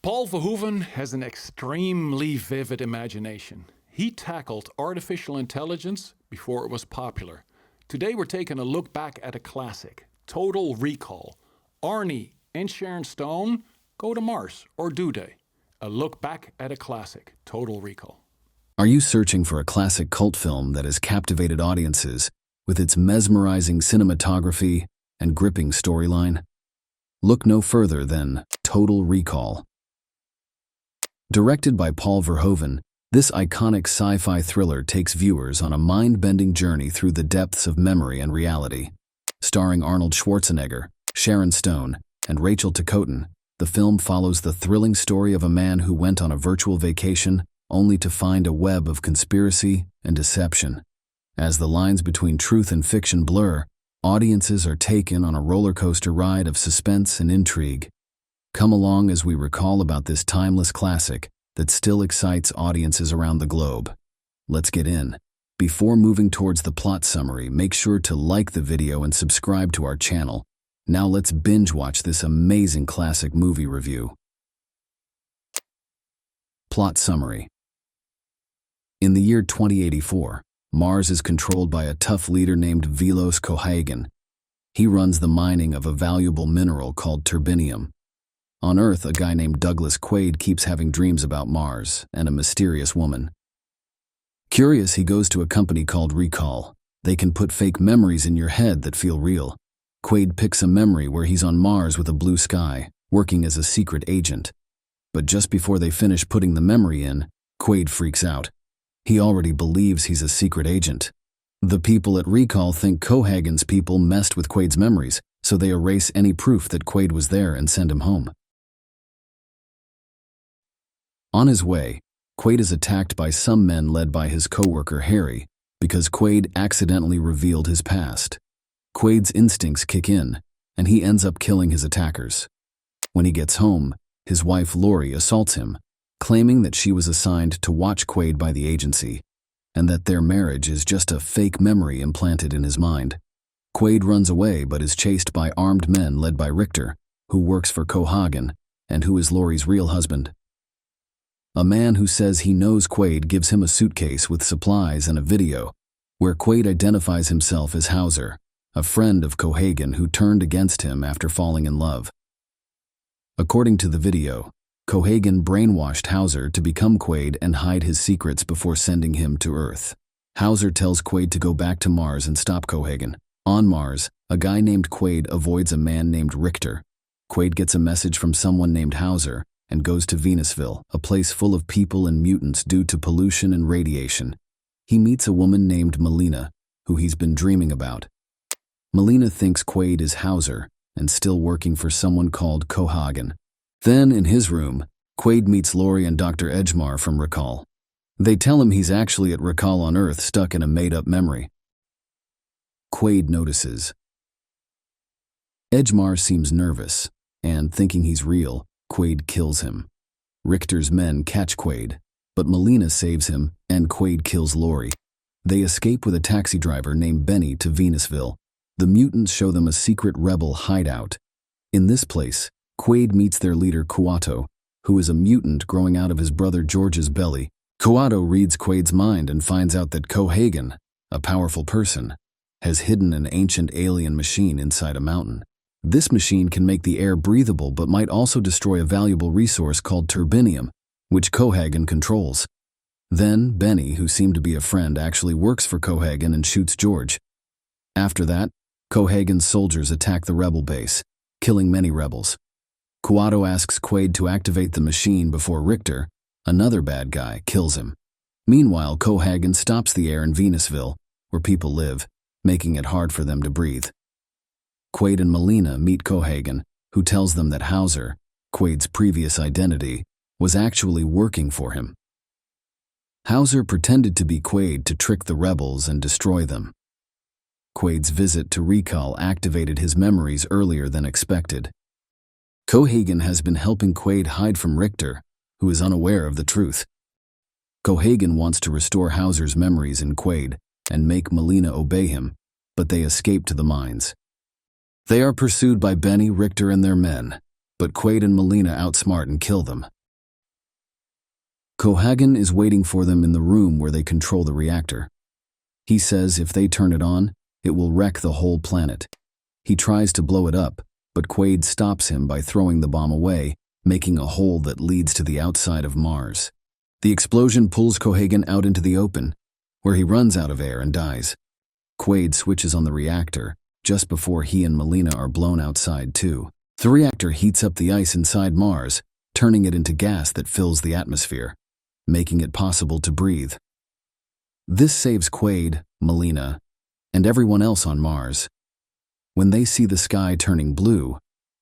Paul Verhoeven has an extremely vivid imagination. He tackled artificial intelligence before it was popular. Today we're taking a look back at a classic, Total Recall. Arnie and Sharon Stone go to Mars, or do they? A look back at a classic, Total Recall. Are you searching for a classic cult film that has captivated audiences with its mesmerizing cinematography and gripping storyline? Look no further than Total Recall. Directed by Paul Verhoeven, this iconic sci-fi thriller takes viewers on a mind-bending journey through the depths of memory and reality. Starring Arnold Schwarzenegger, Sharon Stone, and Rachel Ticotin, the film follows the thrilling story of a man who went on a virtual vacation only to find a web of conspiracy and deception. As the lines between truth and fiction blur, audiences are taken on a roller coaster ride of suspense and intrigue. Come along as we recall about this timeless classic that still excites audiences around the globe. Let's get in. Before moving towards the plot summary, make sure to like the video and subscribe to our channel. Now let's binge watch this amazing classic movie review. Plot summary. In the year 2084, Mars is controlled by a tough leader named Velos Cohagen. He runs the mining of a valuable mineral called turbinium. On Earth, a guy named Douglas Quaid keeps having dreams about Mars and a mysterious woman. Curious, he goes to a company called Recall. They can put fake memories in your head that feel real. Quaid picks a memory where he's on Mars with a blue sky, working as a secret agent. But just before they finish putting the memory in, Quaid freaks out. He already believes he's a secret agent. The people at Recall think Cohagen's people messed with Quaid's memories, so they erase any proof that Quaid was there and send him home. On his way, Quaid is attacked by some men led by his coworker Harry because Quaid accidentally revealed his past. Quaid's instincts kick in, and he ends up killing his attackers. When he gets home, his wife Lori assaults him, claiming that she was assigned to watch Quaid by the agency, and that their marriage is just a fake memory implanted in his mind. Quaid runs away but is chased by armed men led by Richter, who works for Cohagen and who is Lori's real husband. A man who says he knows Quaid gives him a suitcase with supplies and a video, where Quaid identifies himself as Hauser, a friend of Cohagen who turned against him after falling in love. According to the video, Cohagen brainwashed Hauser to become Quaid and hide his secrets before sending him to Earth. Hauser tells Quaid to go back to Mars and stop Cohagen. On Mars, a guy named Quaid avoids a man named Richter. Quaid gets a message from someone named Hauser and goes to Venusville, a place full of people and mutants due to pollution and radiation. He meets a woman named Melina, who he's been dreaming about. Melina thinks Quaid is Hauser and still working for someone called Cohagen. Then, in his room, Quaid meets Lori and Dr. Edgemar from Recall. They tell him he's actually at Recall on Earth, stuck in a made-up memory. Quaid notices. Edgemar seems nervous, and thinking he's real, Quaid kills him. Richter's men catch Quaid, but Melina saves him, and Quaid kills Lori. They escape with a taxi driver named Benny to Venusville. The mutants show them a secret rebel hideout. In this place, Quaid meets their leader Kuato, who is a mutant growing out of his brother George's belly. Kuato reads Quaid's mind and finds out that Cohagen, a powerful person, has hidden an ancient alien machine inside a mountain. This machine can make the air breathable but might also destroy a valuable resource called turbinium, which Cohagen controls. Then, Benny, who seemed to be a friend, actually works for Cohagen and shoots George. After that, Cohagen's soldiers attack the rebel base, killing many rebels. Kuato asks Quaid to activate the machine before Richter, another bad guy, kills him. Meanwhile, Cohagen stops the air in Venusville, where people live, making it hard for them to breathe. Quaid and Melina meet Cohagen, who tells them that Hauser, Quaid's previous identity, was actually working for him. Hauser pretended to be Quaid to trick the rebels and destroy them. Quaid's visit to Recall activated his memories earlier than expected. Cohagen has been helping Quaid hide from Richter, who is unaware of the truth. Cohagen wants to restore Hauser's memories in Quaid and make Melina obey him, but they escape to the mines. They are pursued by Benny, Richter, and their men, but Quaid and Melina outsmart and kill them. Cohagen is waiting for them in the room where they control the reactor. He says if they turn it on, it will wreck the whole planet. He tries to blow it up, but Quaid stops him by throwing the bomb away, making a hole that leads to the outside of Mars. The explosion pulls Cohagen out into the open, where he runs out of air and dies. Quaid switches on the reactor, just before he and Melina are blown outside too. The reactor heats up the ice inside Mars, turning it into gas that fills the atmosphere, making it possible to breathe. This saves Quaid, Melina, and everyone else on Mars. When they see the sky turning blue,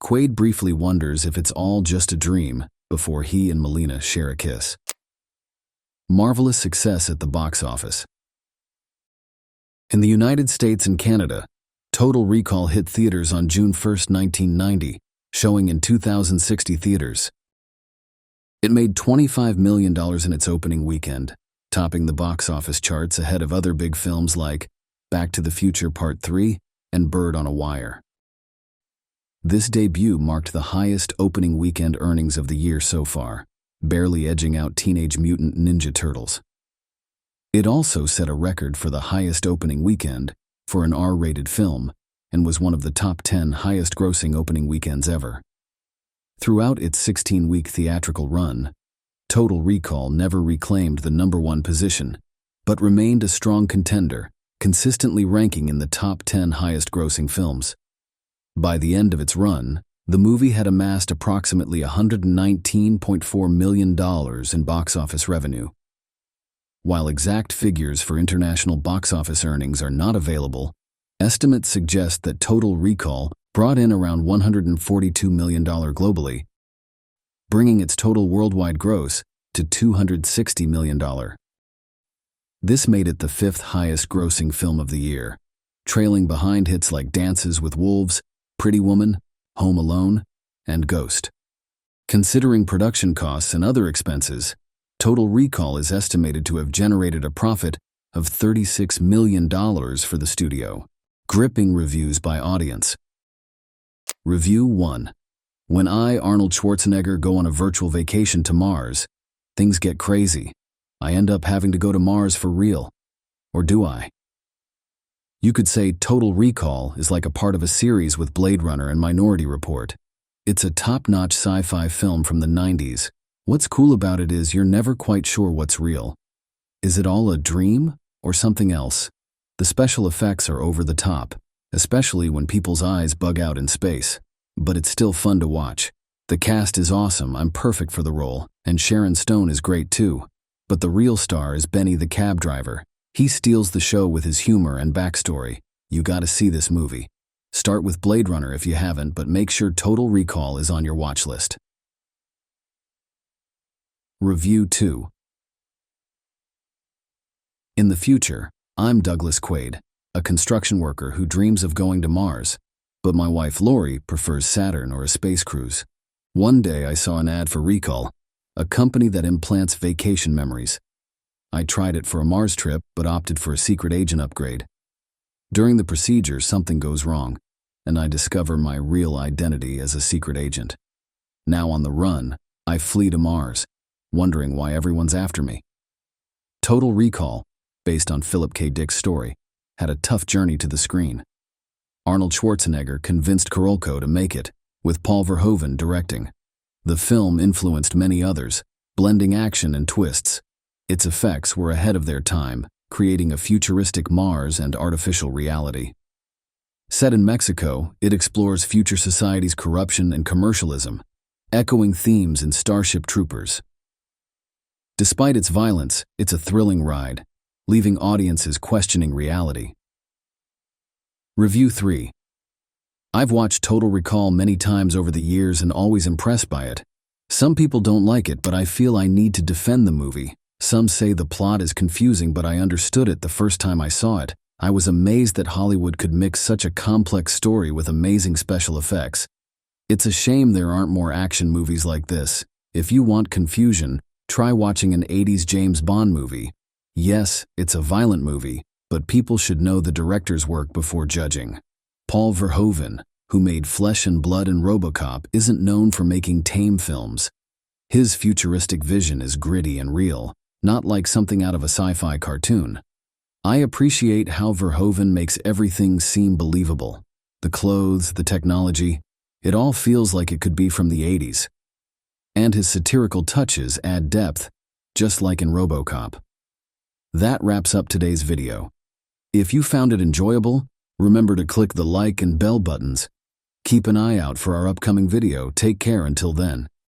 Quaid briefly wonders if it's all just a dream before he and Melina share a kiss. Marvelous success at the box office. In the United States and Canada, Total Recall hit theaters on June 1, 1990, showing in 2,060 theaters. It made $25 million in its opening weekend, topping the box office charts ahead of other big films like Back to the Future Part 3 and Bird on a Wire. This debut marked the highest opening weekend earnings of the year so far, barely edging out Teenage Mutant Ninja Turtles. It also set a record for the highest opening weekend for an R-rated film and was one of the top 10 highest-grossing opening weekends ever. Throughout its 16-week theatrical run, Total Recall never reclaimed the #1 position, but remained a strong contender, consistently ranking in the top 10 highest-grossing films. By the end of its run, the movie had amassed approximately $119.4 million in box office revenue. While exact figures for international box office earnings are not available, estimates suggest that Total Recall brought in around $142 million globally, bringing its total worldwide gross to $260 million. This made it the 5th highest-grossing film of the year, trailing behind hits like Dances with Wolves, Pretty Woman, Home Alone, and Ghost. Considering production costs and other expenses, Total Recall is estimated to have generated a profit of $36 million for the studio. Gripping reviews by audience. Review 1. When I, Arnold Schwarzenegger, go on a virtual vacation to Mars, things get crazy. I end up having to go to Mars for real. Or do I? You could say Total Recall is like a part of a series with Blade Runner and Minority Report. It's a top-notch sci-fi film from the 90s. What's cool about it is you're never quite sure what's real. Is it all a dream or something else? The special effects are over the top, especially when people's eyes bug out in space. But it's still fun to watch. The cast is awesome, I'm perfect for the role, and Sharon Stone is great too. But the real star is Benny the cab driver. He steals the show with his humor and backstory. You gotta see this movie. Start with Blade Runner if you haven't, but make sure Total Recall is on your watch list. Review 2. In the future, I'm Douglas Quaid, a construction worker who dreams of going to Mars, but my wife Lori prefers Saturn or a space cruise. One day I saw an ad for Recall, a company that implants vacation memories. I tried it for a Mars trip, but opted for a secret agent upgrade. During the procedure, something goes wrong, and I discover my real identity as a secret agent. Now on the run, I flee to Mars, wondering why everyone's after me. Total Recall, based on Philip K. Dick's story, had a tough journey to the screen. Arnold Schwarzenegger convinced Karolko to make it, with Paul Verhoeven directing. The film influenced many others, blending action and twists. Its effects were ahead of their time, creating a futuristic Mars and artificial reality. Set in Mexico, it explores future society's corruption and commercialism, echoing themes in Starship Troopers. Despite its violence, it's a thrilling ride, leaving audiences questioning reality. Review 3. I've watched Total Recall many times over the years and always impressed by it. Some people don't like it, but I feel I need to defend the movie. Some say the plot is confusing, but I understood it the first time I saw it. I was amazed that Hollywood could mix such a complex story with amazing special effects. It's a shame there aren't more action movies like this. If you want confusion, try watching an 80s James Bond movie. Yes, it's a violent movie, but people should know the director's work before judging. Paul Verhoeven, who made Flesh and Blood and RoboCop, isn't known for making tame films. His futuristic vision is gritty and real, not like something out of a sci-fi cartoon. I appreciate how Verhoeven makes everything seem believable. The clothes, the technology, it all feels like it could be from the 80s. And his satirical touches add depth, just like in RoboCop. That wraps up today's video. If you found it enjoyable, remember to click the like and bell buttons. Keep an eye out for our upcoming video. Take care until then.